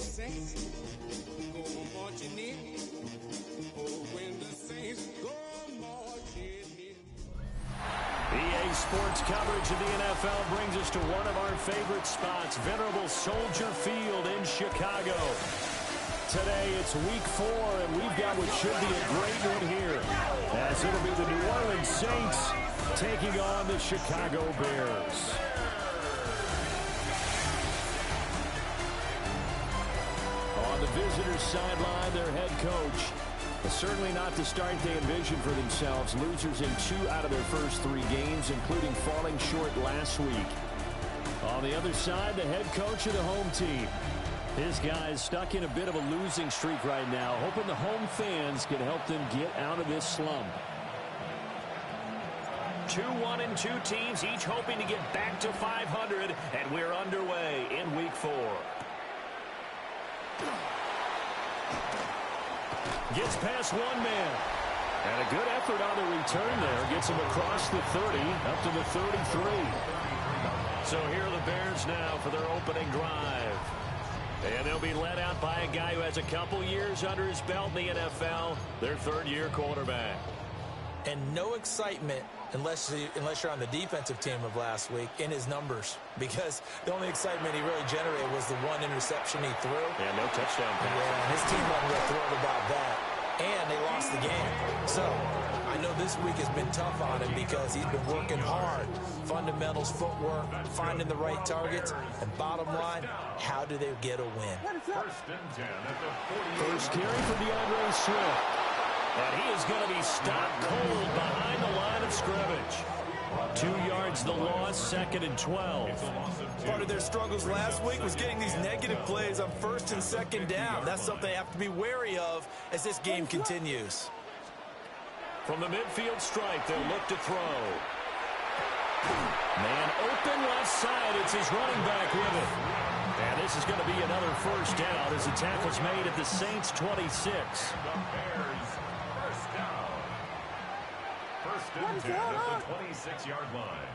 the Saints go marching in. Oh, when the Saints go marching in. EA Sports coverage of the NFL brings us to one of our favorite spots, venerable Soldier Field in Chicago. Today it's week 4, and we've got what should be a great one here, as it'll be the New Orleans Saints taking on the Chicago Bears. On the visitors' sideline, their head coach. Certainly not the start they envisioned for themselves. Losers in 2 out of their first 3 games, including falling short last week. On the other side, the head coach of the home team. His guys stuck in a bit of a losing streak right now, hoping the home fans can help them get out of this slump. 2-1-2 teams, each hoping to get back to 500, and we're underway in week 4. Gets past one man. And a good effort on the return there. Gets him across the 30, up to the 33. So here are the Bears now for their opening drive. And they'll be led out by a guy who has a couple years under his belt in the NFL, their third-year quarterback. And no excitement unless you're on the defensive team of last week in his numbers, because the only excitement he really generated was the one interception he threw. Yeah, no touchdown pass. Yeah, his team wasn't real thrilled about that, and they lost the game. So I know this week has been tough on him because he's been working hard. Fundamentals, footwork, finding the right targets, and bottom line, how do they get a win? First carry for DeAndre Swift. And he is going to be stopped cold behind the line of scrimmage. 2 yards the loss, 2nd and 12. Part of their struggles last week was getting these negative plays on 1st and 2nd down. That's something they have to be wary of as this game continues. From the midfield stripe, they'll look to throw. Man open left side. It's his running back with it. And this is going to be another first down as the tackle's made at the Saints' 26. First and 10 at the 26-yard line.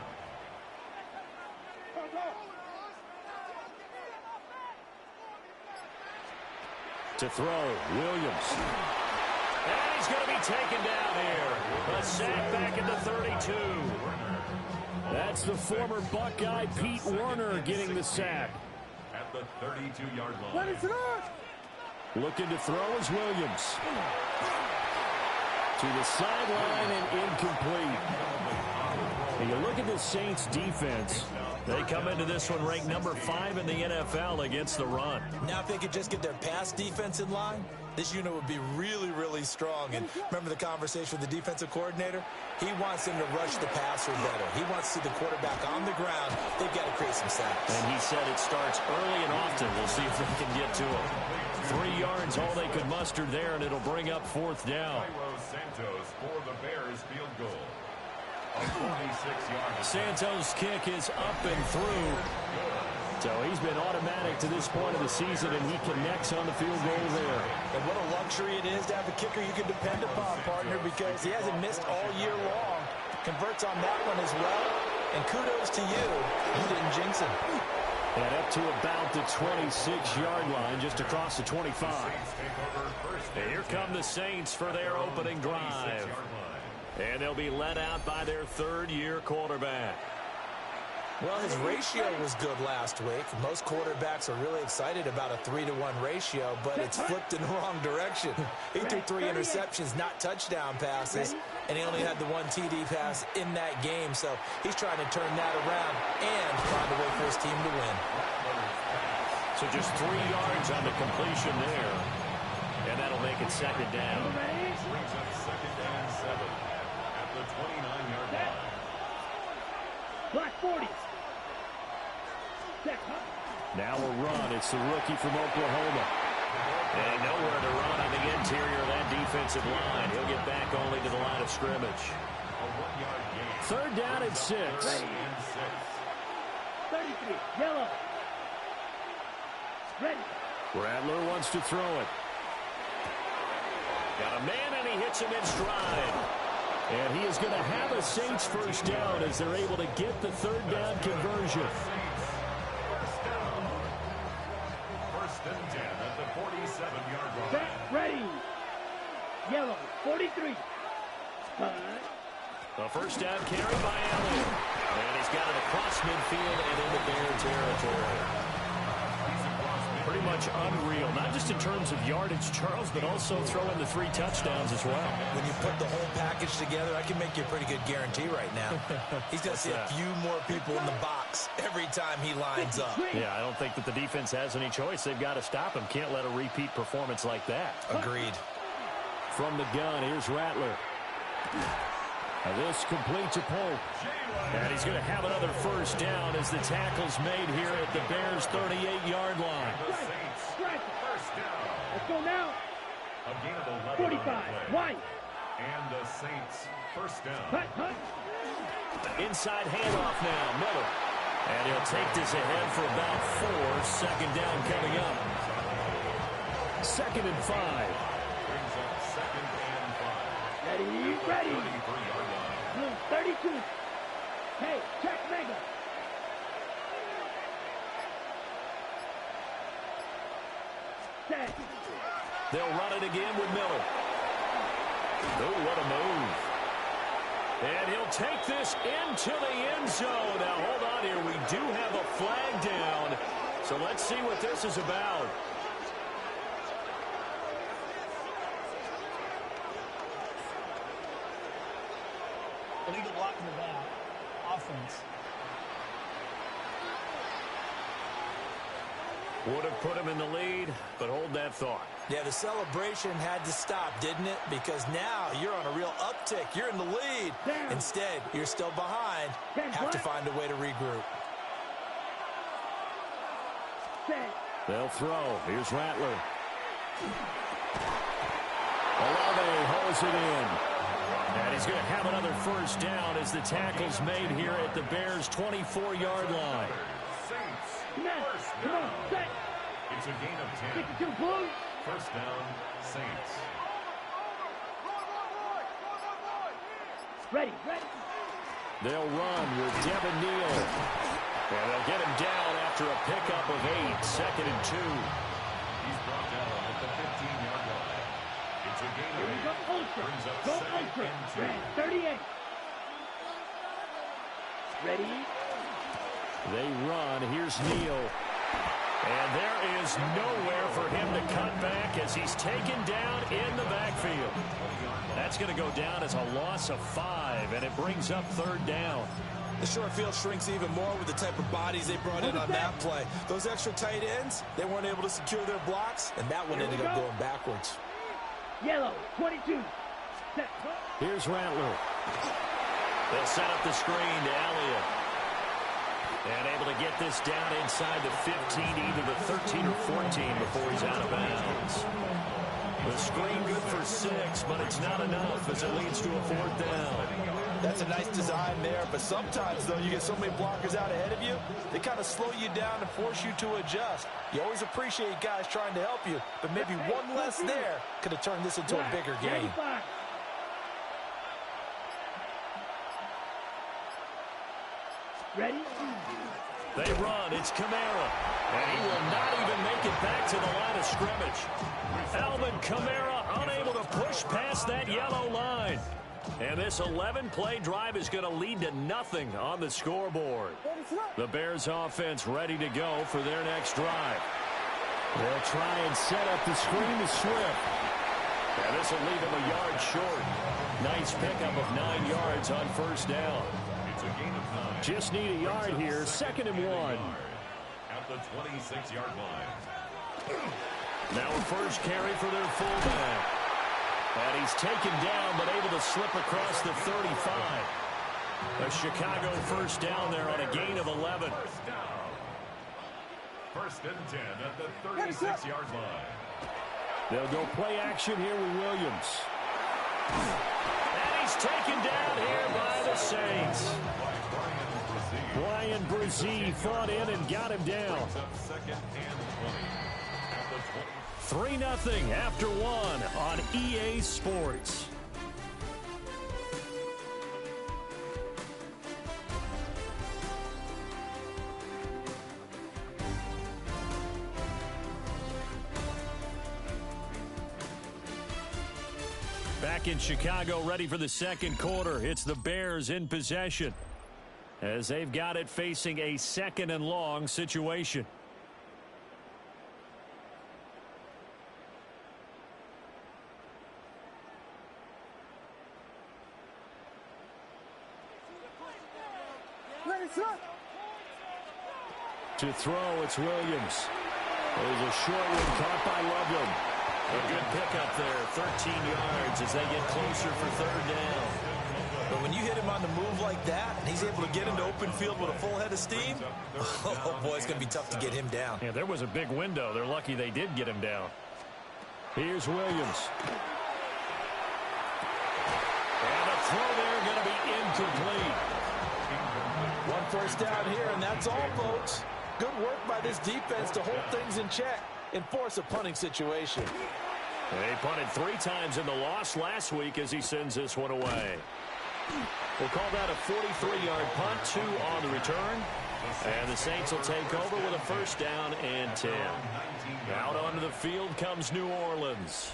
To throw, Williams. And he's going to be taken down here. A sack back at the 32. That's the former Buckeye Pete Werner getting the sack. At the 32-yard line. Looking to throw is Williams. To the sideline and incomplete. And you look at the Saints defense. They come into this one ranked number 5 in the NFL against the run. Now if they could just get their pass defense in line, this unit would be really, really strong. And remember the conversation with the defensive coordinator? He wants them to rush the passer better. He wants to see the quarterback on the ground. They've got to create some sacks. And he said it starts early and often. We'll see if they can get to him. 3 yards, all they could muster there, and it'll bring up 4th down. Santos for the Bears field goal. A 46-yard. Santos' kick is up and through. So he's been automatic to this point of the season, and he connects on the field goal there. And what a luxury it is to have a kicker you can depend upon, partner, because he hasn't missed all year long. Converts on that one as well. And kudos to you. You didn't jinx him. And up to about the 26-yard line, just across the 25. And here come the Saints for their opening drive. And they'll be led out by their third-year quarterback. Well, his ratio was good last week. Most quarterbacks are really excited about a 3-to-1 ratio, but it's flipped in the wrong direction. He threw 3 interceptions, not touchdown passes, and he only had the 1 TD pass in that game. So he's trying to turn that around and find a way for his team to win. So just 3 yards on the completion there, and that'll make it 2nd down. Brings up 2nd and 7 at the 29-yard line. Black 40s. Now a run. It's the rookie from Oklahoma. And nowhere to run on the interior of that defensive line. He'll get back only to the line of scrimmage. A 1-yard gain. 3rd down and 6. 33. Yellow. Ready. Rattler wants to throw it. Got a man, and he hits him in stride. And he is going to have a Saints first down as they're able to get the 3rd down conversion. First and 10 7-yard line. Set, ready. Yellow, 43. A first down carry by Allen. And he's got it across midfield and into Bear territory. Pretty much unreal, not just in terms of yardage, Charles, but also throw in the 3 touchdowns as well. When you put the whole package together, I can make you a pretty good guarantee right now. He's going to see a few more people in the box every time he lines up. Yeah, I don't think that the defense has any choice. They've got to stop him. Can't let a repeat performance like that. Agreed. From the gun, here's Rattler. This complete to Polk. And he's going to have another first down as the tackle's made here at the Bears' 38-yard line. First down. Let's go now. A gain of 11 45. White. And the Saints first down. Hut, hut. Inside handoff now, Miller. And he'll take this ahead for about 4. Second down coming up. 2nd and 5. Brings up 2nd and 5. Ready, ready. 33-yard line. 32. Hey, check mega. Set. They'll run it again with Miller. Oh, what a move. And he'll take this into the end zone. Now, hold on here. We do have a flag down. So let's see what this is about. Illegal block in the back. Offense. Would have put him in the lead, but hold that thought. Yeah, the celebration had to stop, didn't it? Because now you're on a real uptick. You're in the lead. Down. Instead, you're still behind. Have to find a way to regroup. Set. They'll throw. Here's Rattler. Olave holds it in. And he's going to have another first down as the tackle's made here at the Bears' 24-yard line. Saints Net. first Come on, down. set. It's a gain of 10. 62 blue. First down, Saints. Ready, ready. They'll run with Devin Neal. And they'll get him down after a pickup of 8. 2nd and 2. He's brought down at the 15-yard line. It's a gain Here we of go, 8. ultra. Brings up Go 2nd ultra. and 2. Red, 38. Ready. They run. Here's Neal. And there is nowhere for him to cut back as he's taken down in the backfield. That's going to go down as a loss of 5, and it brings up 3rd down. The short field shrinks even more with the type of bodies they brought in on that play. Those extra tight ends, they weren't able to secure their blocks, and that one ended up going backwards. Yellow, 22. Set. Here's Rattler. They'll set up the screen to Elliott. And able to get this down inside the 15, either the 13 or 14 before he's out of bounds. The screen good for 6, but it's not enough as it leads to a 4th down. That's a nice design there, but sometimes, though, you get so many blockers out ahead of you, they kind of slow you down and force you to adjust. You always appreciate guys trying to help you, but maybe one less there could have turned this into a bigger game. 95. Ready? They run. It's Kamara. And he will not even make it back to the line of scrimmage. Alvin Kamara unable to push past that yellow line. And this 11-play drive is going to lead to nothing on the scoreboard. The Bears offense ready to go for their next drive. They'll try and set up the screen to Swift. And this will leave him a yard short. Nice pickup of 9 yards on first down. It's a gain of 9. Just need a yard here. 2nd and 1. At the 26-yard line. Now a first carry for their fullback. And he's taken down, but able to slip across the 35. A Chicago first down there on a gain of 11. First down. 1st and 10 at the 36-yard line. They'll go play action here with Williams. And he's taken down here by the Saints. Brian Brzee fought in and got him down. 3-0 after 1 on EA Sports. Back in Chicago, ready for the second quarter. It's the Bears in possession as they've got it facing a second and long situation. To throw, it's Williams. There's a short one caught by Loveland. A good pickup there, 13 yards as they get closer for third down. But when you hit him on the move like that, and he's able to get into open field with a full head of steam, oh boy, it's going to be tough to get him down. Yeah, there was a big window. They're lucky they did get him down. Here's Williams. And a throw there going to be incomplete. One first down here, and that's all, folks. Good work by this defense to hold things in check and force a punting situation. They punted 3 times in the loss last week as he sends this one away. We'll call that a 43-yard punt, 2 on the return. And the Saints will take over with a first down and 10. Out onto the field comes New Orleans.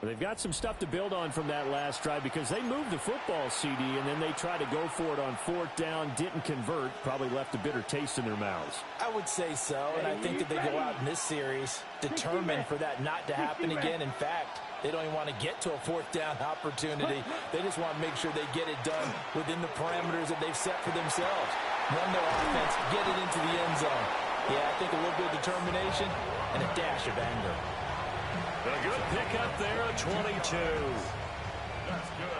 They've got some stuff to build on from that last drive because they moved the football, CD, and then they tried to go for it on 4th down, didn't convert, probably left a bitter taste in their mouths. I would say so, and I think that they go out in this series determined for that not to happen again. In fact, they don't even want to get to a 4th down opportunity. They just want to make sure they get it done within the parameters that they've set for themselves. Run their offense, get it into the end zone. Yeah, I think a little bit of determination and a dash of anger. A good pickup there at 22.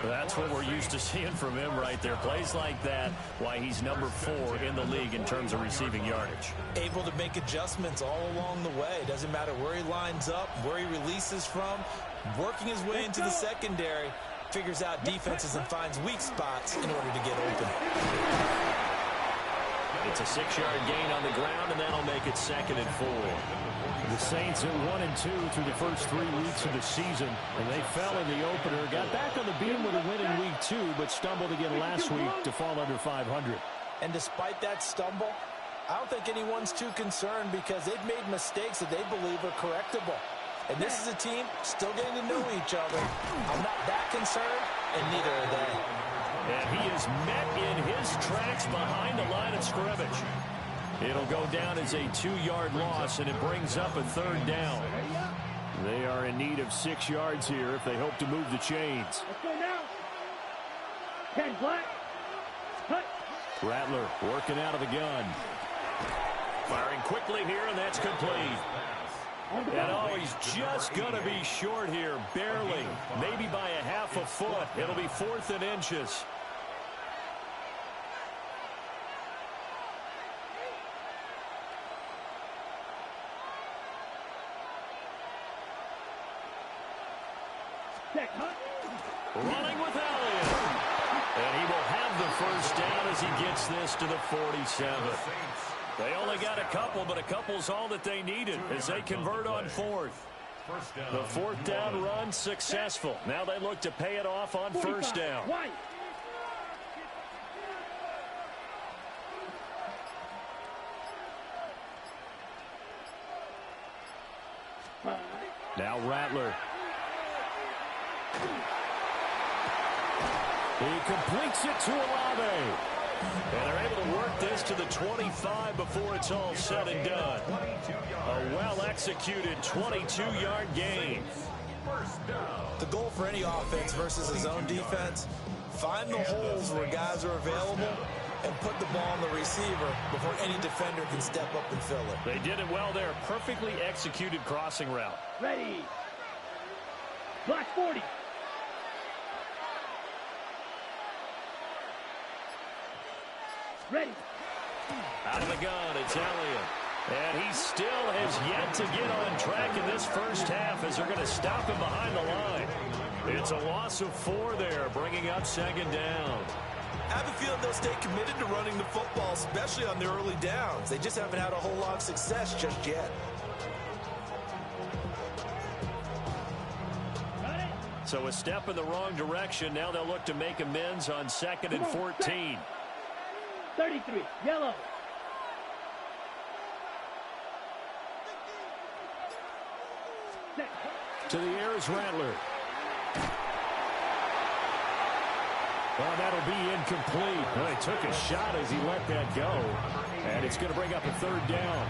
That's what we're used to seeing from him right there. Plays like that, why he's number 4 in the league in terms of receiving yardage. Able to make adjustments all along the way. Doesn't matter where he lines up, where he releases from. Working his way into the secondary, figures out defenses and finds weak spots in order to get open. It's a 6-yard gain on the ground, and that'll make it 2nd and 4. The Saints at 1-2 through the first 3 weeks of the season, and they fell in the opener. Got back on the beam with a win in week 2, but stumbled again last week to fall under 500. And despite that stumble, I don't think anyone's too concerned because they've made mistakes that they believe are correctable. And this is a team still getting to know each other. I'm not that concerned, and neither are they. And he is met in his tracks behind the line of scrimmage. It'll go down as a 2-yard loss, and it brings up a 3rd down. They are in need of 6 yards here if they hope to move the chains. Let's go now. 10 black. Cut. Rattler working out of the gun. Firing quickly here, and that's complete. And oh, he's just going to be short here, barely. Maybe by a half a foot. It'll be 4th and inches. Running with Elliott. And he will have the first down as he gets this to the 47. They only got a couple, but a couple's all that they needed as they convert on 4th. The 4th down run successful. Now they look to pay it off on 1st down. Now Rattler. He completes it to Olave. And they're able to work this to the 25 before it's all said and done. A well-executed 22-yard gain. The goal for any offense versus a zone defense, find the holes where guys are available and put the ball on the receiver before any defender can step up and fill it. They did it well there. Perfectly executed crossing route. Ready. Block 40. Ready. Out of the gun, it's Elliott. And he still has yet to get on track in this first half as they're going to stop him behind the line. It's a loss of 4 there, bringing up 2nd down. I have a feeling they'll stay committed to running the football, especially on the early downs. They just haven't had a whole lot of success just yet. So a step in the wrong direction. Now they'll look to make amends on 2nd and 14. 33, yellow. To the air is Rattler. Oh, that'll be incomplete. Well, he took a shot as he let that go. And it's going to bring up a third down.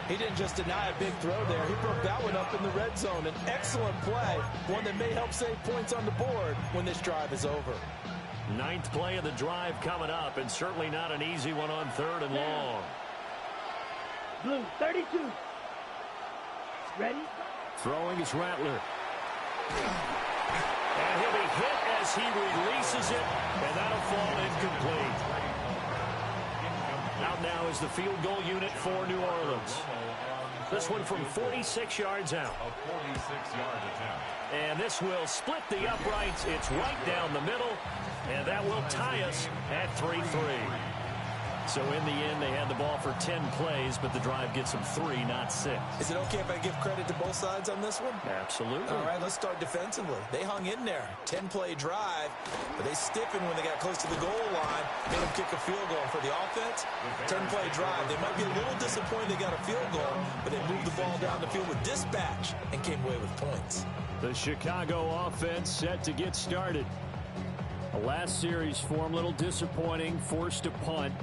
He didn't just deny a big throw there. He broke that one up in the red zone. An excellent play, one that may help save points on the board when this drive is over. 9th play of the drive coming up, and certainly not an easy one on 3rd and long. Blue, 32. Ready? Throwing is Rattler. And he'll be hit as he releases it, and that'll fall incomplete. Out now is the field goal unit for New Orleans. This one from 46 yards out. A 46-yard attempt. And this will split the uprights. It's right down the middle, and that will tie us at 3-3. So in the end, they had the ball for 10 plays, but the drive gets them 3, not 6. Is it okay if I give credit to both sides on this one? Absolutely. All right, let's start defensively. They hung in there. 10-play drive, but they stiffened when they got close to the goal line, made them kick a field goal. For the offense, 10-play drive. They might be a little disappointed they got a field goal, but they moved the ball down the field with dispatch and came away with points. The Chicago offense set to get started. The last series for them, a little disappointing, forced a punt.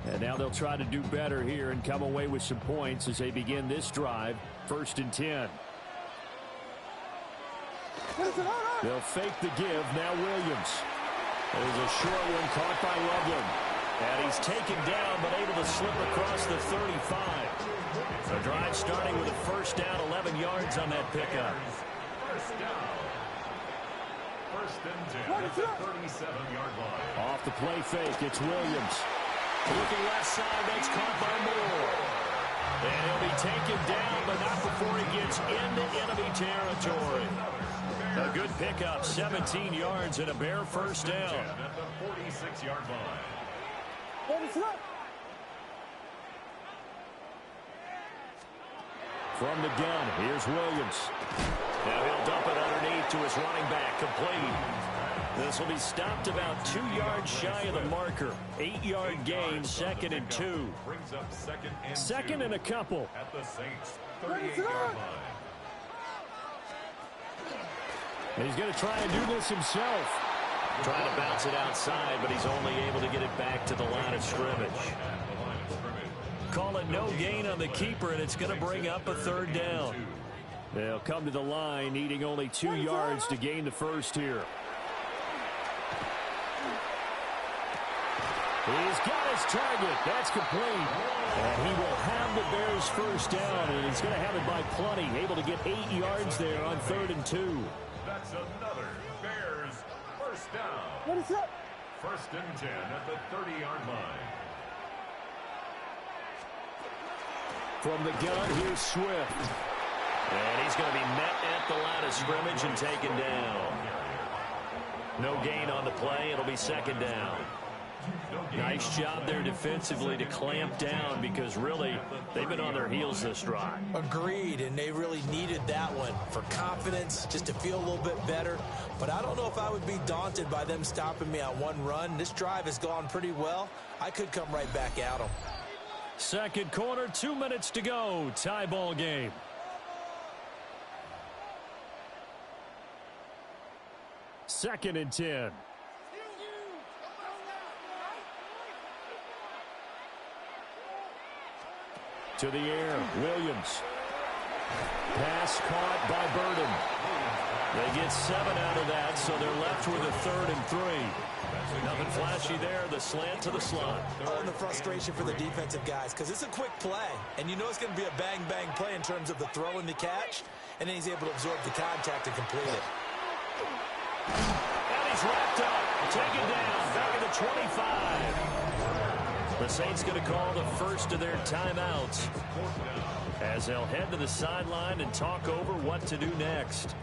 And now they'll try to do better here and come away with some points as they begin this drive. 1st and 10. They'll fake the give. Now Williams. There's a short one caught by Loveland. And he's taken down but able to slip across the 35. The drive starting with a first down, 11 yards on that pickup. First down. 1st and 10 at the 37-yard line. Off the play fake, it's Williams. Looking left side, that's caught by Moore. And he'll be taken down, but not before he gets into enemy territory. A good pickup, 17 yards and a Bear first down. At the 46-yard line. From the gun, here's Williams. Now he'll dump it underneath to his running back, complete. This will be stopped about 2 yards shy of the marker. 8-yard gain, 2nd and 2. Brings up second and a couple. At the Saints 38-yard line. He's going to try and do this himself. Trying to bounce it outside, but he's only able to get it back to the line of scrimmage. Call it no gain on the keeper, and it's going to bring up a 3rd down. They'll come to the line, needing only 2 yards to gain the first here. He's got his target. That's complete. And he will have the Bears first down, and he's going to have it by plenty. Able to get 8 yards there on 3rd and 2. That's another Bears first down. What is up? 1st and 10 at the 30-yard line. From the gun, here's Swift. And he's going to be met at the line of scrimmage and taken down. No gain on the play. It'll be 2nd down. Nice job there defensively to clamp down because really they've been on their heels this drive. Agreed, and they really needed that one for confidence, just to feel a little bit better. But I don't know if I would be daunted by them stopping me on one run. This drive has gone pretty well. I could come right back at them. Second quarter, 2 minutes to go. Tie ball game. Second and 10. To the air, Williams. Pass caught by Burden. They get 7 out of that, so they're left with a 3rd and 3. Nothing flashy there, the slant to the slot. Oh, and the frustration for the defensive guys, because it's a quick play, and you know it's going to be a bang-bang play in terms of the throw and the catch, and then he's able to absorb the contact and complete it. And he's wrapped up, taken down, back at the 25. The Saints going to call the first of their timeouts as they'll head to the sideline and talk over what to do next.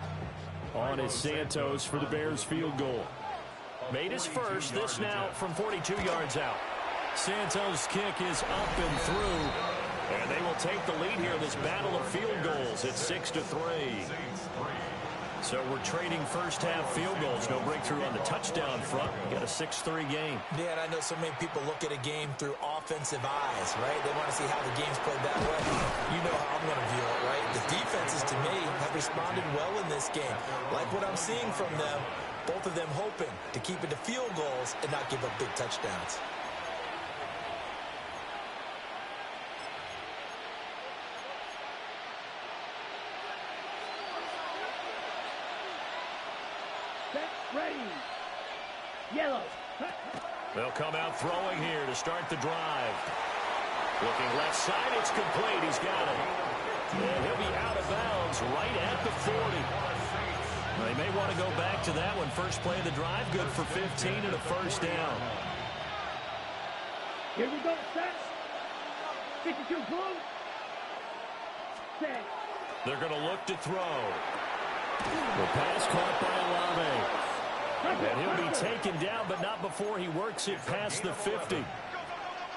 On is Santos for the Bears field goal. Made his first, this now from 42 yards out. Santos' kick is up and through, and they will take the lead here in this battle of field goals. It's 6-3. So we're trading first-half field goals. No breakthrough on the touchdown front. We got a 6-3 game. Yeah, and I know so many people look at a game through offensive eyes, right? They want to see how the game's played that way. You know how I'm going to view it, right? The defenses, to me, have responded well in this game. Like what I'm seeing from them, both of them hoping to keep it to field goals and not give up big touchdowns. Ready. Yellow. They'll come out throwing here to start the drive. Looking left side, it's complete. He's got it. And he'll be out of bounds right at the 40. They may want to go back to that one. First play of the drive, good for 15 and a first down. Here we go, set. 52 blue. Set. They're going to look to throw. The pass caught by Olave. And he'll be taken down, but not before he works it past the 50.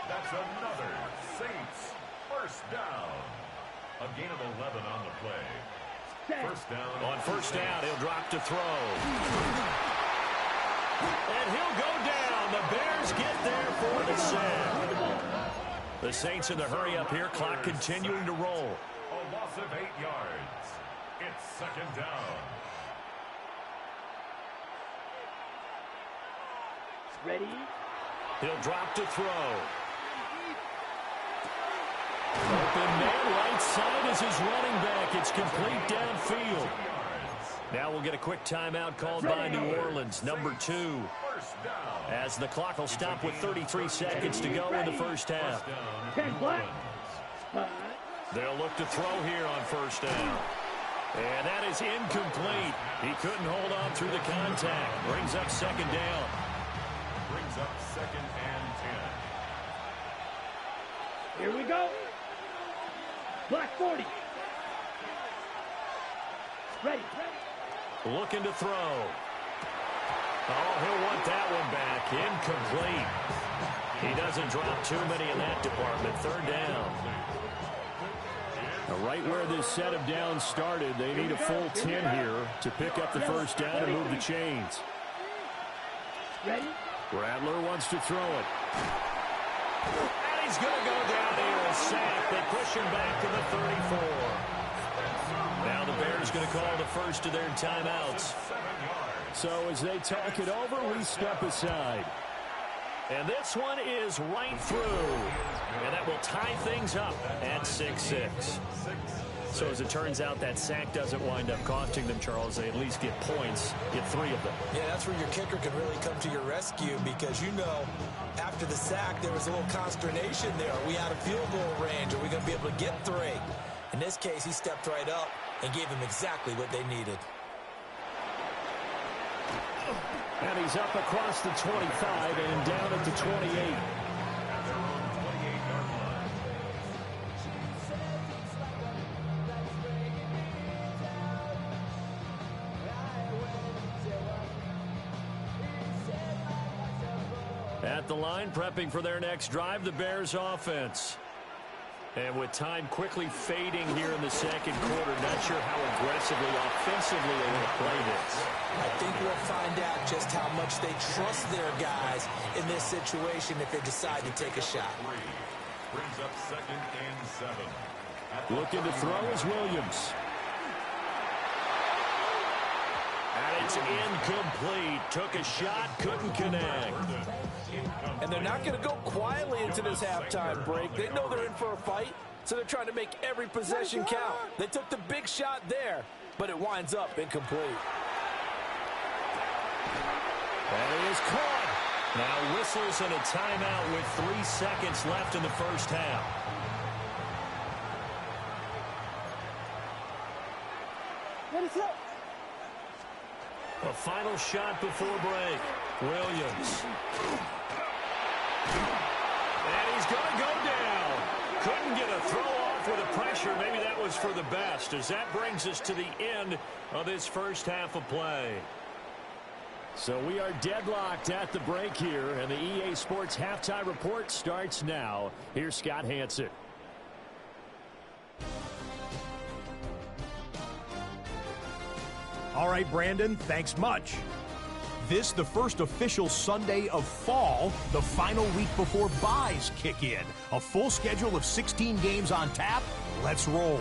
That's another Saints first down. A gain of 11 on the play. First down. On first down, he'll drop to throw. And he'll go down. The Bears get there for the sack. The Saints in the hurry up here. Clock continuing to roll. A loss of 8 yards. It's second down. Ready. He'll drop to throw. Open man, right side is his running back. It's complete downfield. Now we'll get a quick timeout called by New Orleans, number 2. As the clock will stop with 33 seconds to go in the first half. 10 black. They'll look to throw here on first down. And that is incomplete. He couldn't hold on through the contact. Brings up second down. Brings up second and 10. Here we go. Black 40. Ready. Looking to throw. Oh, he'll want that one back. Incomplete. He doesn't drop too many in that department. Third down. Now, right where this set of downs started, they need a full 10 here to pick up the first down and move the chains. Ready. Rattler wants to throw it. And he's going to go down here. A sack. They push him back to the 34. Now the Bears going to call the first of their timeouts. So as they talk it over, we step aside. And this one is right through. And that will tie things up at 6-6. So as it turns out, that sack doesn't wind up costing them, Charles. They at least get points, get 3 of them. Yeah, that's where your kicker can really come to your rescue because, you know, after the sack, there was a little consternation there. Are we out of field goal range? Are we going to be able to get 3? In this case, he stepped right up and gave them exactly what they needed. And he's up across the 25 and down at the 28. At the line, prepping for their next drive, the Bears offense. And with time quickly fading here in the second quarter, not sure how aggressively, offensively they want to play this. I think we'll find out just how much they trust their guys in this situation if they decide to take a shot. Brings up second and 7. Looking to throw is Williams. And it's incomplete. Took a shot, couldn't connect. And they're not going to go quietly into this halftime break. They know they're in for a fight, so they're trying to make every possession count. They took the big shot there, but it winds up incomplete. And it is caught. Now whistles and a timeout with 3 seconds left in the first half. A final shot before break. Williams. And he's going to go down. Couldn't get a throw off with the pressure. Maybe that was for the best, as that brings us to the end of this first half of play. So we are deadlocked at the break here, and the EA Sports Halftime Report starts now. Here's Scott Hansen. All right, Brandon, thanks much. This, the first official Sunday of fall, the final week before byes kick in. A full schedule of 16 games on tap. Let's roll.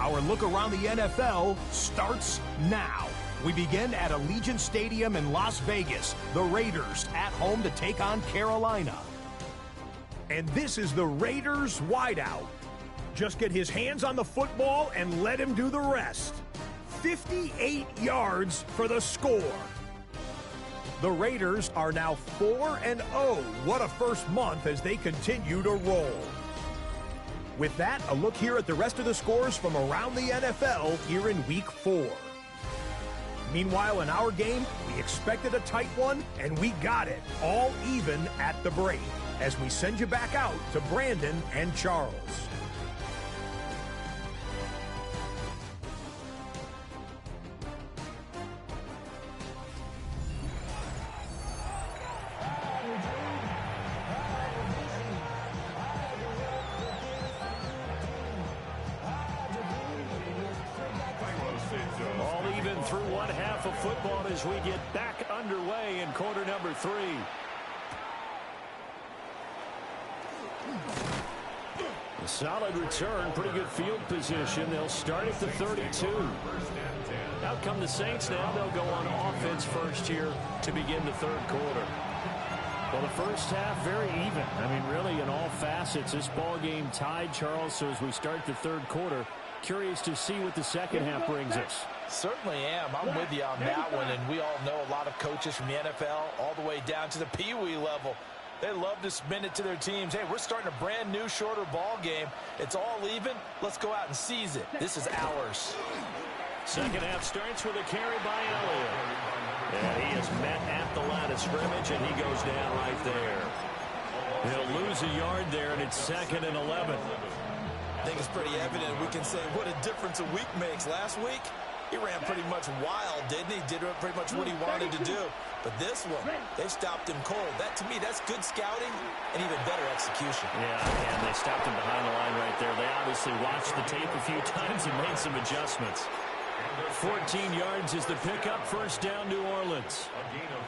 Our look around the NFL starts now. We begin at Allegiant Stadium in Las Vegas. The Raiders at home to take on Carolina. And this is the Raiders wideout. Just get his hands on the football and let him do the rest. 58 yards for the score. The Raiders are now 4-0. What a first month as they continue to roll. With that, a look here at the rest of the scores from around the NFL here in Week 4. Meanwhile, in our game, we expected a tight one, and we got it, all even at the break, as we send you back out to Brandon and Charles. Through one half of football as we get back underway in quarter number 3. A solid return, pretty good field position. They'll start at the 32. Out come the Saints now. They'll go on offense first here to begin the third quarter. Well, the first half, very even. I mean, really, in all facets, this ball game tied, Charles. So as we start the third quarter, curious to see what the second half brings us. Certainly am. I'm with you on that one, and we all know a lot of coaches from the NFL all the way down to the Pee-wee level. They love to spin it to their teams. Hey, we're starting a brand new, shorter ball game. It's all even. Let's go out and seize it. This is ours. Second half starts with a carry by Elliott. And he is met at the line of scrimmage, and he goes down right there. He'll lose a yard there, and it's 2nd and 11. I think it's pretty evident. We can say what a difference a week makes. Last week, he ran pretty much wild, didn't he? Did pretty much what he wanted to do. But this one, they stopped him cold. That, to me, that's good scouting and even better execution. Yeah, and they stopped him behind the line right there. They obviously watched the tape a few times and made some adjustments. 14 yards is the pickup. First down, New Orleans.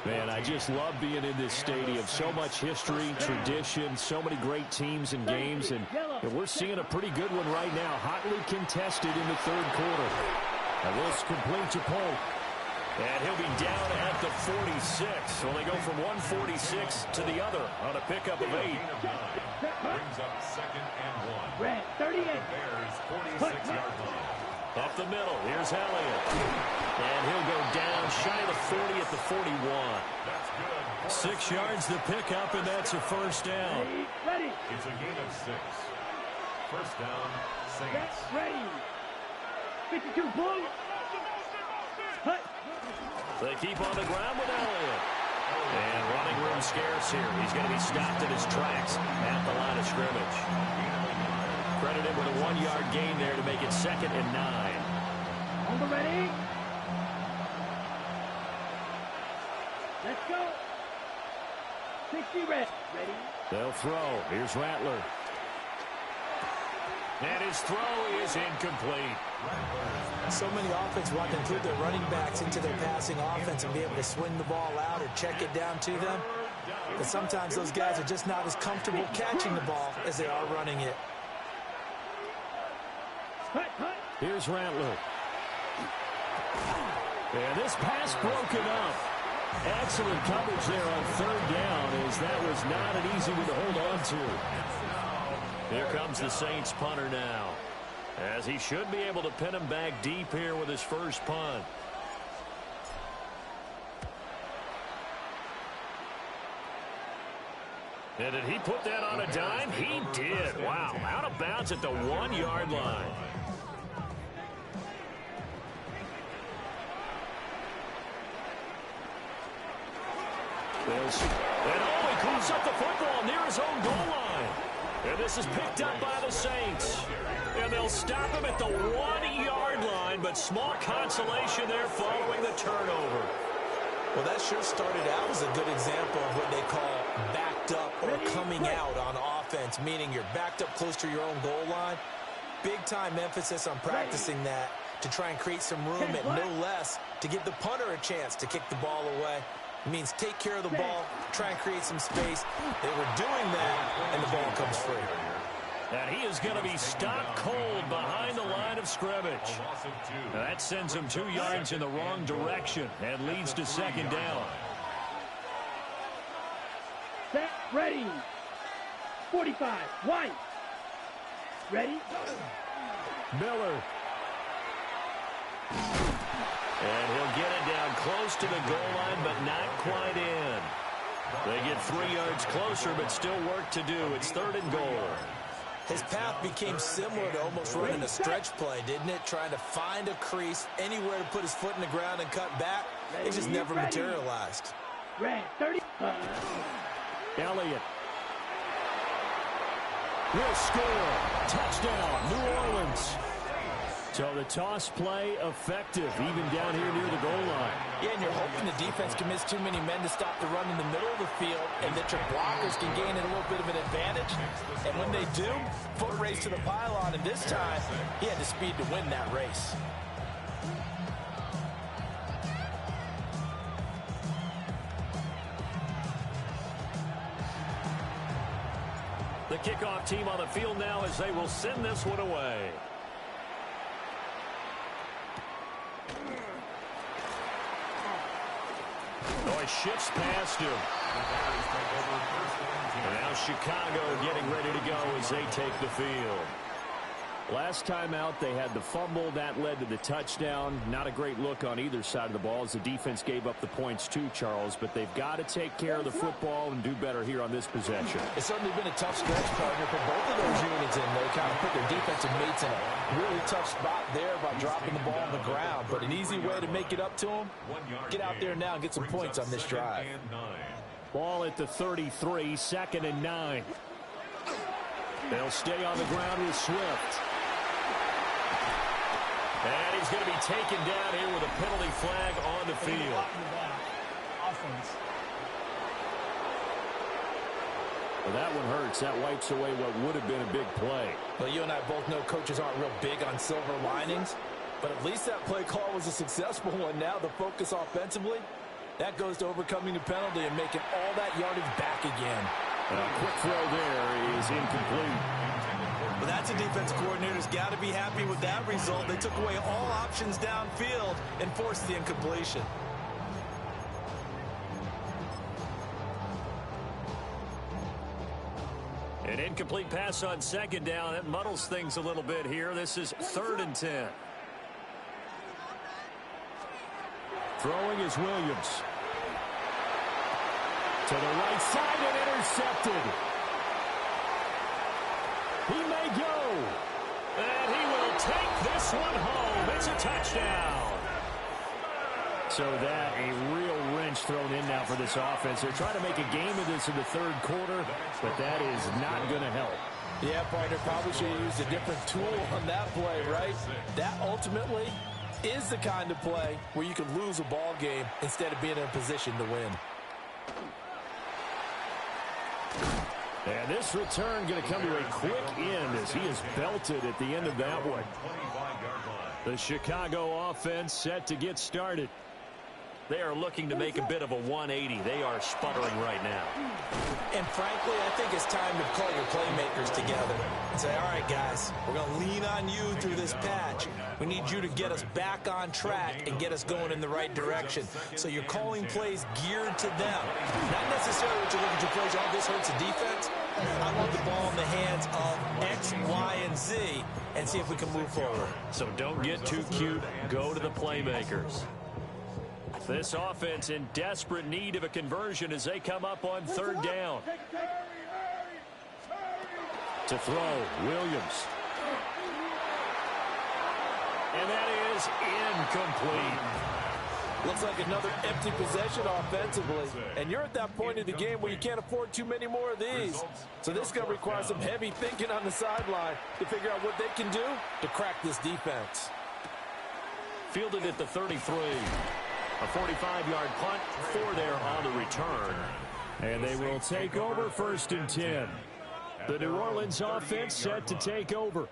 Man, I just love being in this stadium. So much history, tradition, so many great teams and games. And we're seeing a pretty good one right now. Hotly contested in the third quarter. And this complete to Polk. And he'll be down at the 46. So they go from 146 to the other on a pickup of 8. Brings up 2nd and 1. Red, 38. Bears 46-yard line. Up the middle, here's Elliott. And he'll go down shy of the 40 at the 41. That's good. 6 yards the pickup, and that's a first down. Ready. It's a gain of 6. First down, Saints. Get ready. 52 bull. Cut. They keep on the ground with Elliott. And running room scarce here. He's going to be stopped in his tracks at the line of scrimmage. Credited with a 1-yard gain there to make it 2nd and 9. On the ready. Let's go. 60 red. Ready. They'll throw. Here's Rattler. And his throw is incomplete. So many offenses want to include their running backs into their passing offense and be able to swing the ball out or check it down to them. But sometimes those guys are just not as comfortable catching the ball as they are running it. Here's Rattler. And this pass broken up. Excellent coverage there on third down, as that was not an easy one to hold on to. Here comes the Saints punter now, as he should be able to pin him back deep here with his first punt. And did he put that on a dime? He did. Wow. Out of bounds at the 1-yard line. And he cleans up the football near his own goal line. And this is picked up by the Saints. And they'll stop him at the 1-yard line, but small consolation there following the turnover. Well, that sure started out as a good example of what they call backed up or coming out on offense, meaning you're backed up close to your own goal line. Big time emphasis on practicing that. to try and create some room at no less to give the punter a chance to kick the ball away. It means take care of the ball, try and create some space. They were doing that, and the ball comes free. And he is going to be stopped cold behind the line of scrimmage. Now that sends him 2 yards in the wrong direction and leads to second down. Set, ready. 45, White. Ready. Miller. And he'll get it down close to the goal line, but not quite in. They get 3 yards closer, but still work to do. It's 3rd and goal. His path became similar to almost running a stretch play, didn't it? Trying to find a crease, anywhere to put his foot in the ground and cut back. It just never materialized. Red, 30. Elliott. Will score. Touchdown, New Orleans. So the toss play effective, even down here near the goal line. Yeah, and you're hoping the defense can miss too many men to stop the run in the middle of the field, and that your blockers can gain a little bit of an advantage. And when they do, foot race to the pylon, and this time, he had the speed to win that race. The kickoff team on the field now as they will send this one away. Oh, he shifts past him. And now Chicago getting ready to go as they take the field. Last time out, they had the fumble. That led to the touchdown. Not a great look on either side of the ball as the defense gave up the points too, Charles. But they've got to take care of the football and do better here on this possession. It's certainly been a tough stretch, partner, for both of those units, and they kind of put their defensive mates in a really tough spot there by dropping the ball on the ground. But an easy way to make it up to them, get out there now and get some points on this drive. Ball at the 33, 2nd and 9. They'll stay on the ground with Swift. And he's going to be taken down here with a penalty flag on the field. Well, that one hurts. That wipes away what would have been a big play. Well, you and I both know coaches aren't real big on silver linings, but at least that play call was a successful one. Now the focus offensively, that goes to overcoming the penalty and making all that yardage back again. A quick throw there is incomplete. Well, that's a defense coordinator's got to be happy with that result. They took away all options downfield and forced the incompletion. An incomplete pass on 2nd down. That muddles things a little bit here. This is 3rd and 10. Throwing is Williams. To the right side and intercepted. He may go. And he will take this one home. It's a touchdown. So that a real wrench thrown in now for this offense. They're trying to make a game of this in the 3rd quarter, but that is not going to help. Yeah, partner, probably should have used a different tool on that play, right? That ultimately is the kind of play where you can lose a ball game instead of being in a position to win. And this return going to come to a quick end as he is belted at the end of that one. The Chicago offense set to get started. They are looking to make a bit of a 180. They are sputtering right now. And frankly, I think it's time to call your playmakers together and say, all right, guys, we're going to lean on you through this patch. We need you to get us back on track and get us going in the right direction. So you're calling plays geared to them. Not necessarily what you look at your plays, oh, this hurts the defense. I want the ball in the hands of X, Y, and Z and see if we can move forward. So don't get too cute. Go to the playmakers. This offense in desperate need of a conversion as they come up on 3rd down. To throw, Williams. And that is incomplete. Looks like another empty possession offensively. And you're at that point in the game where you can't afford too many more of these. So this is going to require some heavy thinking on the sideline to figure out what they can do to crack this defense. Fielded at the 33. A 45-yard punt for there on the return. And they will take over 1st and 10. The New Orleans offense set to take over.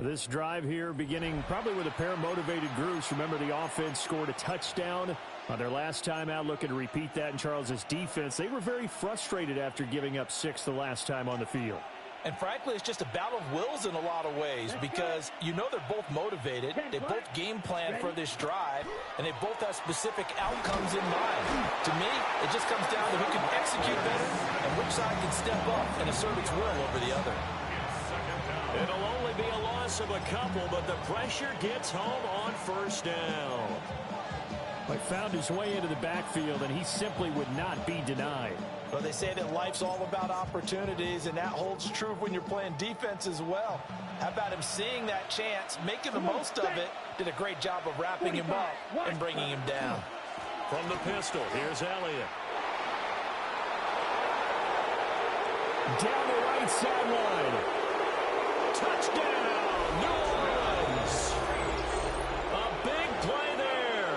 This drive here beginning probably with a pair of motivated groups. Remember, the offense scored a touchdown on their last time out, looking to repeat that in Charles's defense. They were very frustrated after giving up 6 the last time on the field. And frankly, it's just a battle of wills in a lot of ways because you know they're both motivated. They both game plan for this drive, and they both have specific outcomes in mind. To me, it just comes down to who can execute better and which side can step up and assert its will over the other. It'll only be a loss of a couple, but the pressure gets home on first down. But found his way into the backfield, and he simply would not be denied. Well, they say that life's all about opportunities, and that holds true when you're playing defense as well. How about him seeing that chance, making the most of it, did a great job of wrapping him up and bringing him down. From the pistol, here's Elliott. Down the right sideline. Touchdown, New Orleans. A big play there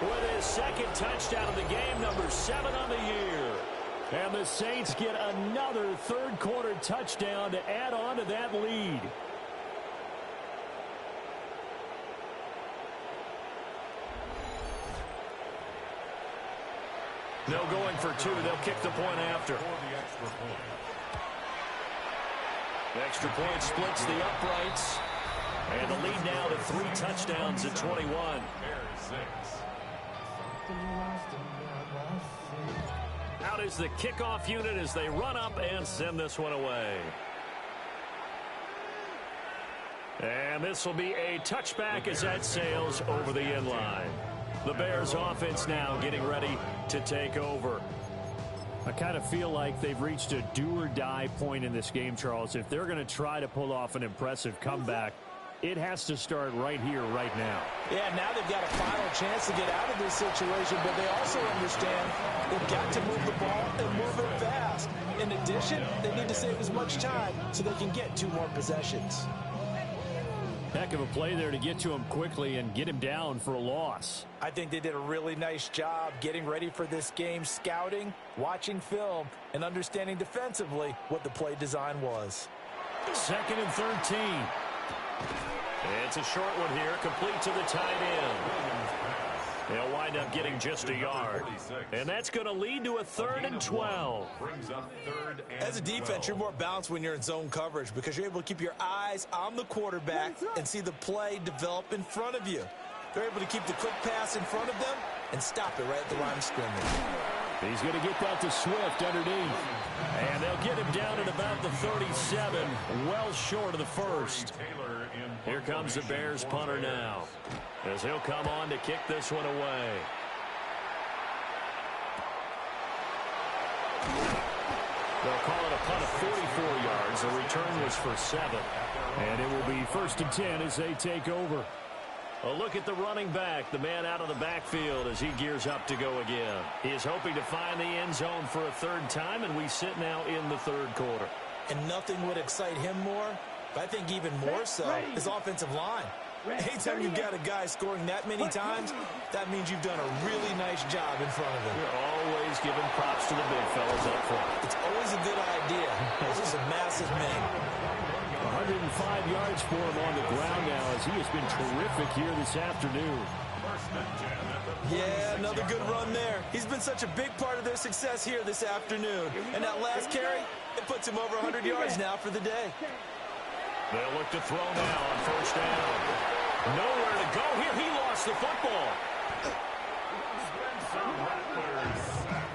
with his second touchdown of the game, number 7 on the year. And the Saints get another third-quarter touchdown to add on to that lead. No going for 2. They'll kick the point after. The extra point splits the uprights. And the lead now to 3 touchdowns at 21. Out is the kickoff unit as they run up and send this one away. And this will be a touchback as that sails over the end line. The Bears offense now getting ready to take over. I kind of feel like they've reached a do-or-die point in this game, Charles. If they're going to try to pull off an impressive comeback, it has to start right here, right now. Yeah, now they've got a final chance to get out of this situation, but they also understand they've got to move the ball and move it fast. In addition, they need to save as much time so they can get 2 more possessions. Heck of a play there to get to him quickly and get him down for a loss. I think they did a really nice job getting ready for this game, scouting, watching film, and understanding defensively what the play design was. 2nd and 13. It's a short one here, complete to the tight end. They'll wind up getting just a yard. And that's going to lead to a 3rd and 12. As a defense, you're more balanced when you're in zone coverage because you're able to keep your eyes on the quarterback and see the play develop in front of you. They're able to keep the quick pass in front of them and stop it right at the line of scrimmage. He's going to get that to Swift underneath. And they'll get him down at about the 37, well short of the first. Here comes the Bears punter now, as he'll come on to kick this one away. They'll call it a punt of 44 yards. The return was for 7. And it will be 1st and 10 as they take over. A look at the running back, the man out of the backfield as he gears up to go again. He is hoping to find the end zone for a 3rd time, and we sit now in the 3rd quarter. And nothing would excite him more, but I think even more so, his offensive line. Anytime you've got a guy scoring that many times, that means you've done a really nice job in front of him. You're always giving props to the big fellas up front. It's always a good idea. This is a massive man. 105 yards for him on the ground now as he has been terrific here this afternoon. Yeah, another good run there. He's been such a big part of their success here this afternoon. And that last carry, it puts him over 100 yards now for the day. They'll look to throw now on 1st down. Nowhere to go here. He lost the football.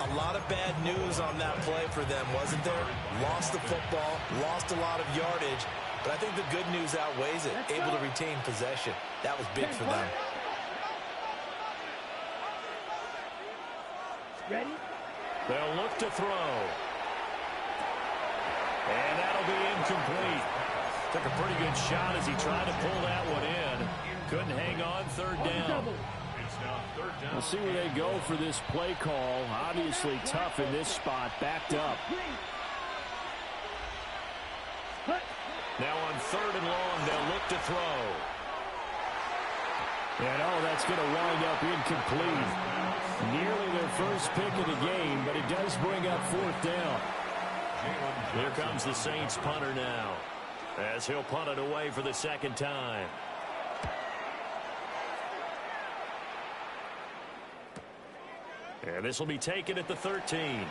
A lot of bad news on that play for them, wasn't there? Lost the football, lost a lot of yardage, but I think the good news outweighs it. Able to retain possession. That was big for them. Ready? They'll look to throw. And that'll be incomplete. Took a pretty good shot as he tried to pull that one in. Couldn't hang on 3rd down. We'll see where they go for this play call. Obviously tough in this spot, backed up. Now on 3rd and long, they'll look to throw. And that's going to wind up incomplete. Nearly their first pick of the game, but it does bring up 4th down. Here comes the Saints punter now. as he'll punt it away for the second time. And this will be taken at the 13.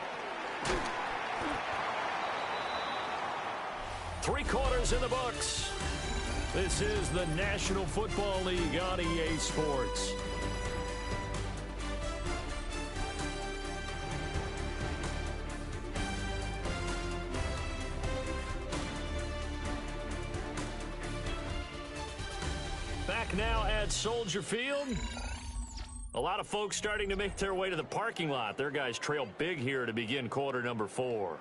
3 quarters in the books. This is the National Football League on EA Sports. Back now at Soldier Field. A lot of folks starting to make their way to the parking lot. Their guys trail big here to begin quarter number 4.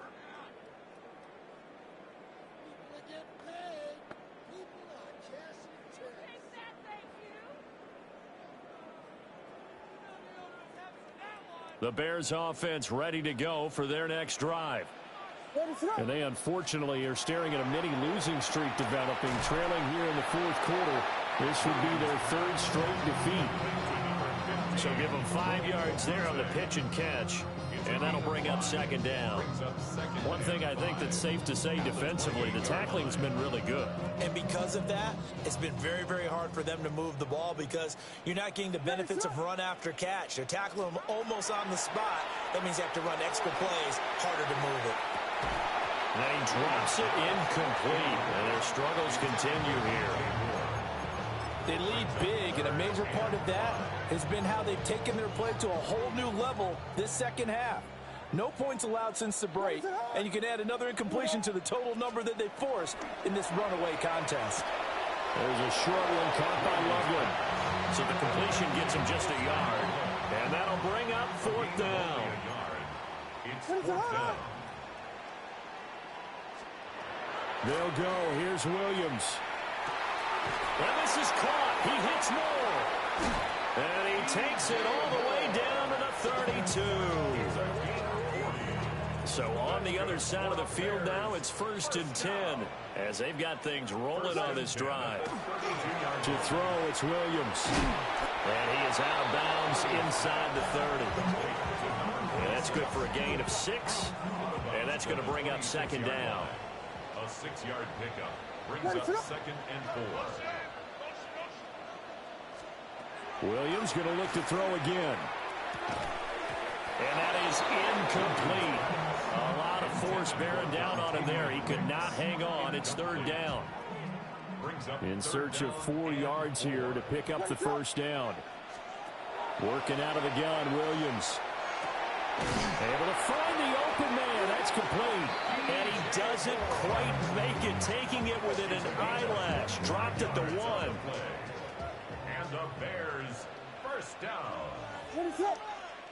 The Bears offense ready to go for their next drive. And they unfortunately are staring at a mini losing streak developing, trailing here in the 4th quarter. This would be their 3rd straight defeat. So give them 5 yards there on the pitch and catch, and that'll bring up second down. One thing I think that's safe to say defensively, the tackling's been really good. And because of that, it's been very, very hard for them to move the ball because you're not getting the benefits of run after catch. They're tackling them almost on the spot. That means they have to run extra plays, harder to move it. And he drops it incomplete, and their struggles continue here. They lead big, and a major part of that has been how they've taken their play to a whole new level this second half. No points allowed since the break, and you can add another incompletion to the total number that they forced in this runaway contest. There's a short one caught by Loveland. So the completion gets him just a yard, and that'll bring up 4th down. It's 4th down. They'll go. Here's Williams. And this is caught. He hits more. And he takes it all the way down to the 32. So on the other side of the field now, it's 1st and 10 as they've got things rolling on this drive. To throw, it's Williams. And he is out of bounds inside the 30. And that's good for a gain of 6. And that's going to bring up second down. A 6-yard pickup brings up 2nd and 4. Williams going to look to throw again. And that is incomplete. A lot of force bearing down on him there. He could not hang on. It's 3rd down. In search of 4 yards here to pick up the 1st down. Working out of the gun, Williams. Able to find the open man. That's complete. And he doesn't quite make it, taking it within an eyelash. Dropped at the 1. And the Bears, 1st down.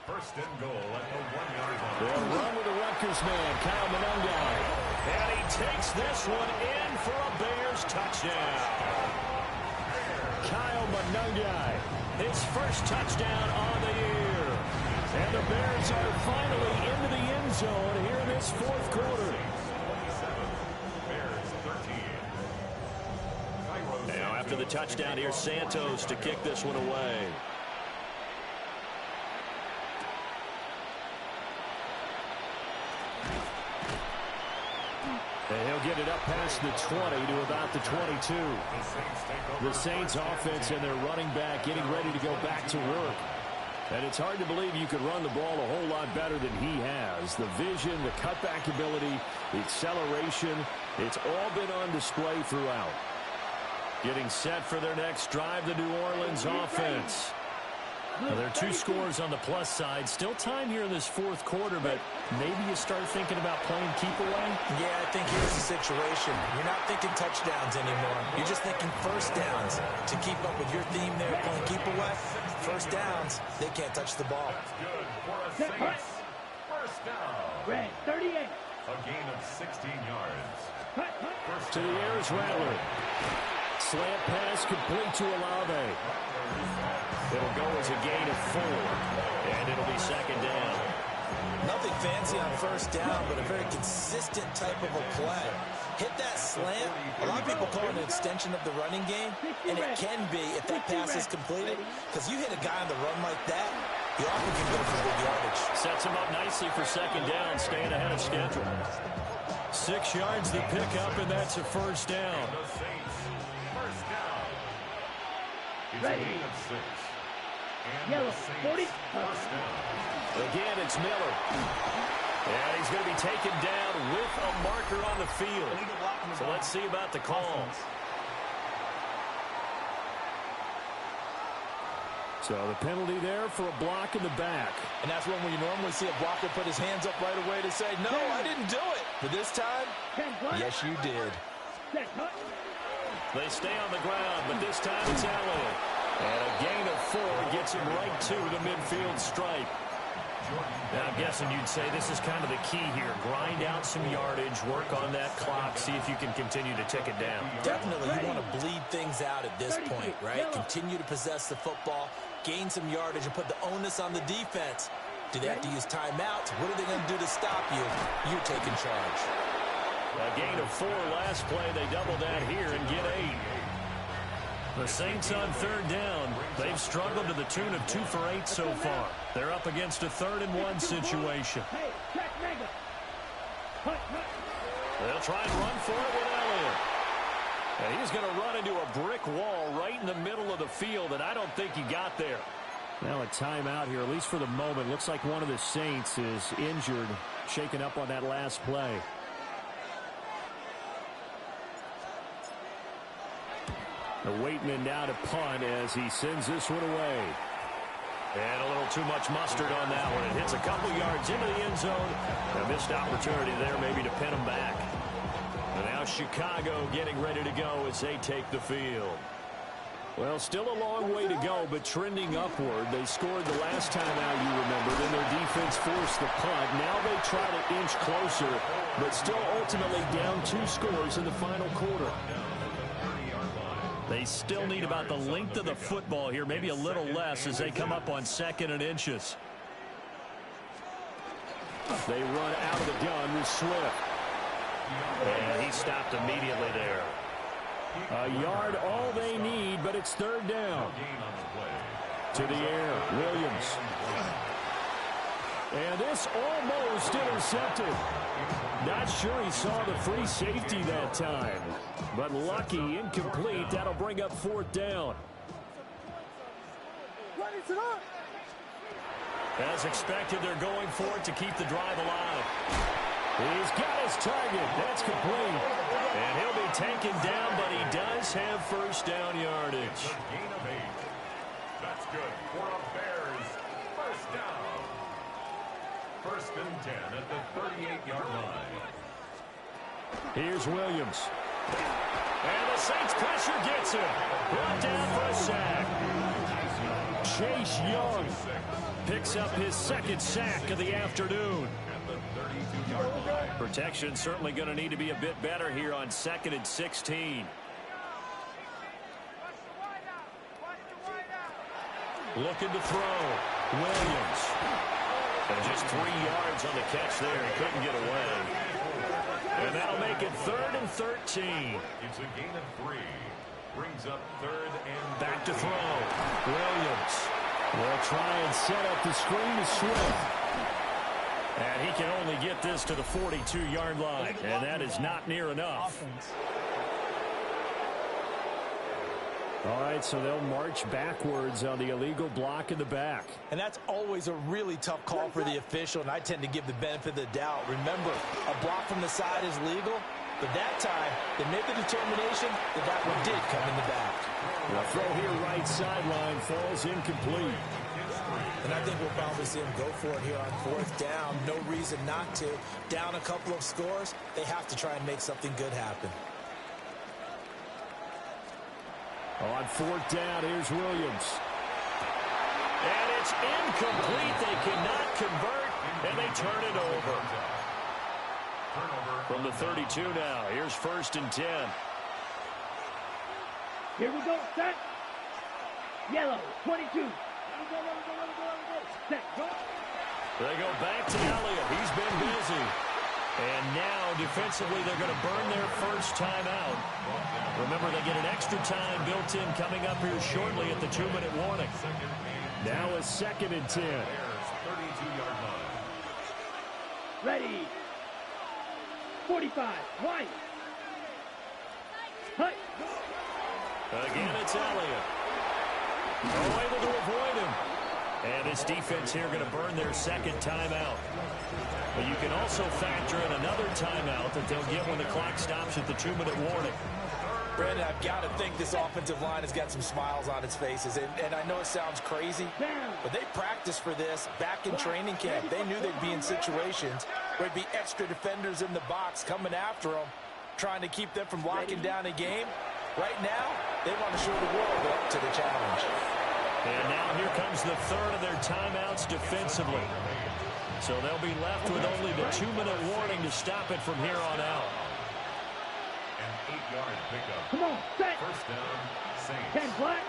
1st and goal at the 1-yard line. They'll run with the Rutgers man, Kyle Monungai. And he takes this one in for a Bears touchdown. Kyle Monungai, his 1st touchdown on the year. And the Bears are finally into the end zone here in this 4th quarter. Bears 13. Now after the touchdown, here's Santos to kick this one away. And he'll get it up past the 20 to about the 22. The Saints offense and their running back getting ready to go back to work. And it's hard to believe you could run the ball a whole lot better than he has. The vision, the cutback ability, the acceleration, it's all been on display throughout. Getting set for their next drive, the New Orleans offense. Now, there are 2 scores on the plus side. Still time here in this 4th quarter, but maybe you start thinking about playing keep away? Yeah, I think here's the situation. You're not thinking touchdowns anymore. You're just thinking 1st downs. To keep up with your theme there, playing keep away, 1st downs, they can't touch the ball. That's good for a Saints. 1st down. Red 38. A gain of 16 yards. To the air is Rattler. Slant pass complete to Olave. It'll go as a gain of 4, and it'll be second down. Nothing fancy on 1st down, but a very consistent type of a play. Hit that slant. A lot of people call it an extension of the running game, and it can be if that pass is completed, because you hit a guy on the run like that, he often can go for big yardage. Sets him up nicely for second down, staying ahead of schedule. 6 yards to pick up, and that's a first down. The Saints, first down. It's Ready. a gain of 6. And Yellow, the Saints, 40. first down. Again, it's Miller. And he's going to be taken down with a marker on the field. Illegal block in the So back. let's see about the call. So the penalty there for a block in the back. And that's when you normally see a blocker put his hands up right away to say, no, I didn't do it. But this time, 10 black. yes, you did. Set, cut. They stay on the ground, but this time it's Elliott. And a gain of 4 gets him right to the midfield stripe. Now, I'm guessing you'd say this is kind of the key here. Grind out some yardage, work on that clock, see if you can continue to tick it down. Definitely, you want to bleed things out at this point, right? Continue to possess the football, gain some yardage, and put the onus on the defense. Do they have to use timeouts? What are they going to do to stop you? You're taking charge. A gain of 4 last play. They double that here and get 8. The Saints on third down. They've struggled to the tune of 2 for 8 so far. They're up against a 3rd and 1 situation. Hey, check mega. Cut, cut. They'll try and run for it with Elliott. And he's going to run into a brick wall right in the middle of the field, and I don't think he got there. Now a timeout here, at least for the moment. Looks like one of the Saints is injured, shaken up on that last play. The Waitman now to punt as he sends this one away. And a little too much mustard on that one. It hits a couple yards into the end zone. A missed opportunity there maybe to pin him back. And now Chicago getting ready to go as they take the field. Well, still a long way to go, but trending upward. They scored the last time out, you remember. Then their defense forced the punt. Now they try to inch closer, but still ultimately down 2 scores in the final quarter. They still need about the length of the football here, maybe a little less as they come up on 2nd and inches. They run out of the gun with Swift. And he stopped immediately there. A yard all they need, but it's 3rd down. To the air, Williams. And this almost intercepted. Not sure he saw the free safety that time. But lucky, incomplete. That'll bring up 4th down. As expected, they're going for it to keep the drive alive. He's got his target. That's complete. And he'll be taken down, but he does have first down yardage. Gain of 8. That's good for a Bears first down. 1st and 10 at the 38-yard line. Here's Williams. And the Saints pressure gets him. Brought down for a sack. Chase Young picks up his 2nd sack of the afternoon. Protection certainly going to need to be a bit better here on 2nd and 16. Looking to throw. Williams. And just 3 yards on the catch there. He couldn't get away. And that'll make it 3rd and 13. It's a gain of 3. Brings up 3rd and Back to throw. Williams will try and set up the screen to Swift. And he can only get this to the 42-yard line. And that is not near enough. All right, so they'll march backwards on the illegal block in the back. And that's always a really tough call for the official, and I tend to give the benefit of the doubt. Remember, a block from the side is legal, but that time, they made the determination that that one did come in the back. The throw here right sideline falls incomplete. And I think we'll probably see him go for it here on 4th down. No reason not to. Down a couple of scores, they have to try and make something good happen. On 4th down, here's Williams. And it's incomplete. They cannot convert, and they turn it over. From the 32 now, here's 1st and 10. Here we go, set. Yellow, 22. Set, go. They go back to Elliott. He's been busy. And now, defensively, they're going to burn their first timeout. Remember, they get an extra time built in coming up here shortly at the 2-minute warning. Now a 2nd and 10. 32-yard line. Ready. 45, White. Hut. Again, it's Elliott. Oh, able to avoid him. And this defense here going to burn their second timeout. But you can also factor in another timeout that they'll get when the clock stops at the 2-minute warning. Brandon, I've got to think this offensive line has got some smiles on its faces. And I know it sounds crazy, but they practiced for this back in training camp. They knew they'd be in situations where there'd be extra defenders in the box coming after them, trying to keep them from locking down a game. Right now, they want to show the world up to the challenge. And now here comes the third of their timeouts defensively. So they'll be left with only the 2-minute warning to stop it from here on out. An 8-yard pickup. Come on, set. First down, Saints. 10, Black.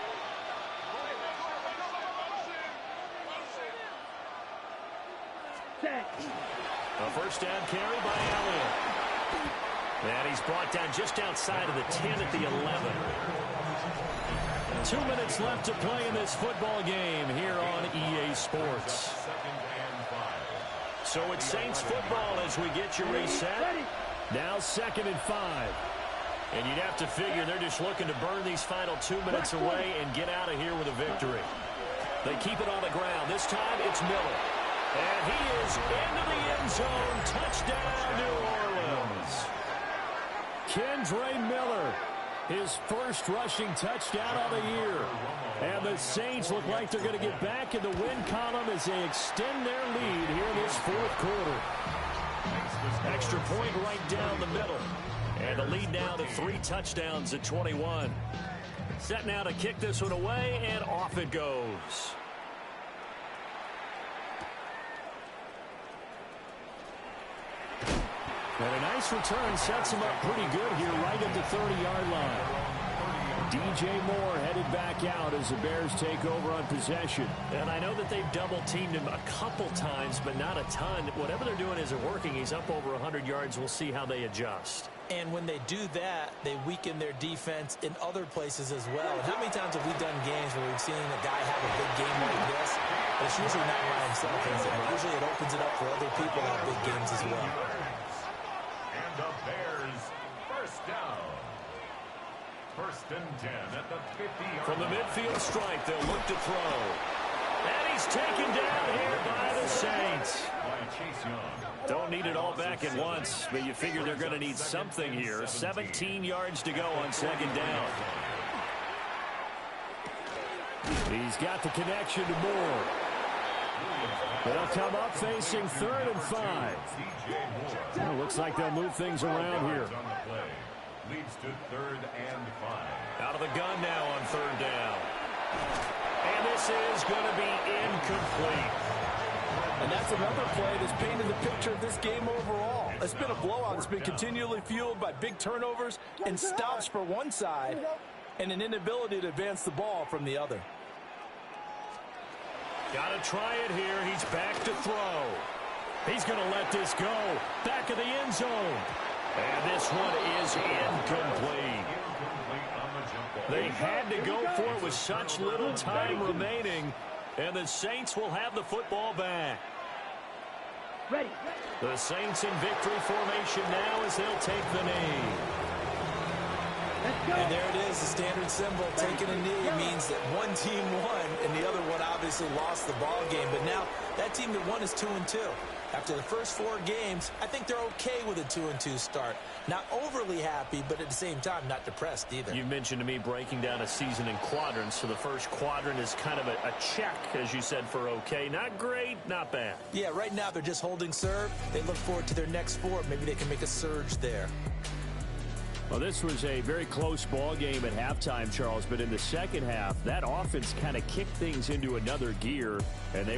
Set. A first down carry by Elliott. And he's brought down just outside of the 10 at the 11. 2 minutes left to play in this football game here on EA Sports. So it's Saints football as we get you reset. Now 2nd and 5. And you'd have to figure they're just looking to burn these final 2 minutes away and get out of here with a victory. They keep it on the ground. This time it's Miller. And he is into the end zone. Touchdown, New Orleans. Kendre Miller, his first rushing touchdown of the year. And the Saints look like they're going to get back in the win column as they extend their lead here in this fourth quarter. Extra point right down the middle. And the lead now to 3 touchdowns at 21. Set now to kick this one away, and off it goes. And a nice return sets him up pretty good here right at the 30-yard line. DJ Moore headed back out as the Bears take over on possession. And I know that they've double-teamed him a couple times, but not a ton. Whatever they're doing isn't working. He's up over 100 yards. We'll see how they adjust. And when they do that, they weaken their defense in other places as well. And how many times have we done games where we've seen a guy have a big game like this? But it's usually not by himself, is it? Usually it opens it up for other people to have big games as well. And the Bears, first down. First and 10 at the 50-yard From the midfield strike, they'll look to throw. And he's taken down here by the Saints. by Chase Young. Don't need it all back at once, but you figure they're going to need something here. 17 yards to go on 2nd down. He's got the connection to Moore. They'll come up facing 3rd and 5. Well, looks like they'll move things around here. Leads to 3rd and 5. Out of the gun now on 3rd down. And this is going to be incomplete. And that's another play that's painted the picture of this game overall. It's been a blowout. It's been continually fueled by big turnovers and stops for one side and an inability to advance the ball from the other. Got to try it here. He's back to throw. He's going to let this go. Back of the end zone. And this one is incomplete. They had to go for it with such little time remaining. And the Saints will have the football back. Ready. The Saints in victory formation now as they'll take the knee. Let's go. And there it is, the standard symbol. Taking a knee means that one team won and the other one obviously lost the ball game. But now that team that won is 2-2. After the first 4 games, I think they're okay with a 2-2 start. Not overly happy, but at the same time, not depressed either. You mentioned to me breaking down a season in quadrants. So the first quadrant is kind of a check, as you said, for okay. Not great, not bad. Yeah, right now they're just holding serve. They look forward to their next 4. Maybe they can make a surge there. Well, this was a very close ball game at halftime, Charles, but in the second half, that offense kind of kicked things into another gear, and they